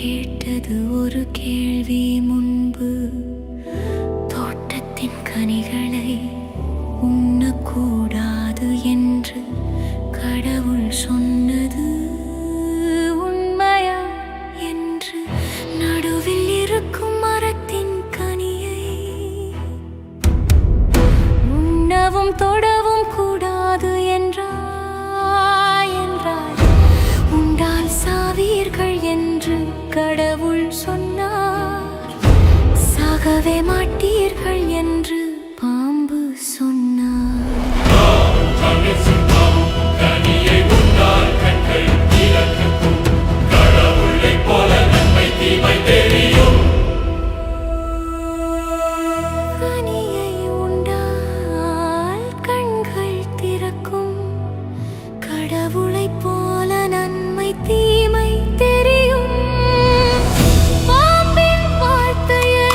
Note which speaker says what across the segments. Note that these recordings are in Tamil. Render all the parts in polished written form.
Speaker 1: கேட்டது ஒரு கேள்வி முன்பு. தோட்டத்தின் கனிகளை உண்ணக்கூடாது என்று கடவுள் சொன்னது உண்மையா என்று. நடுவில் இருக்கும் மரத்தின் கனியை உண்ணவும் தொடவும் கூடாது என்றார். உண்டால் சாவீர்கள் என்று கடவுள் சொன்னார். சாகவே மாட்டீர்கள் என்று பாம்பு சொன்னார். கனியை உண்டால் கண்கள் திறக்கும். கடவுளைப் போல நன்மை தீமை தெரியும். பாம்பின் வார்த்தையை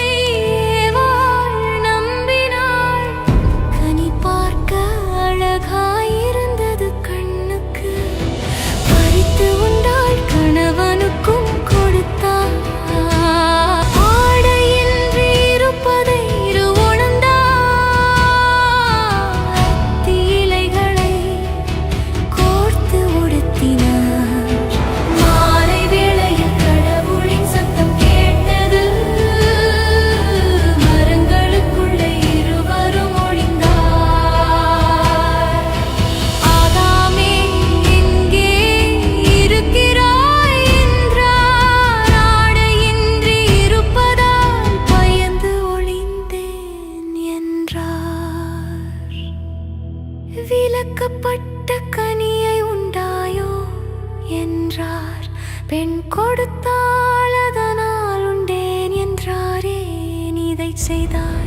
Speaker 1: ஏவாள் நம்பினாள். கனி பார்க்க அழகாயிருந்தது கண்ணுக்கு. பறித்து உண்டாள் கணவனுக்கும் கொடுத்தாள். ஆடையின்றி இருப்பதை இலைகளை கோர்த்து உடுத்தினார். மாலை வேளையில் கடவுளின் சத்தம் கேட்டது. மரங்களுக்குள்ளே இருவரும் ஒளிந்தார். ஆதாமே எங்கே இருக்கிறாய் என்றார். ஆடையின்றி இருப்பதால் பயந்து ஒளிந்தேன் என்றார். விலக்கப்பட்ட கனியை உண்டாயோ என்றார். பெண் கொடுத்தால் அதனால் உண்டேன் என்றாரே. இதை செய்தார்.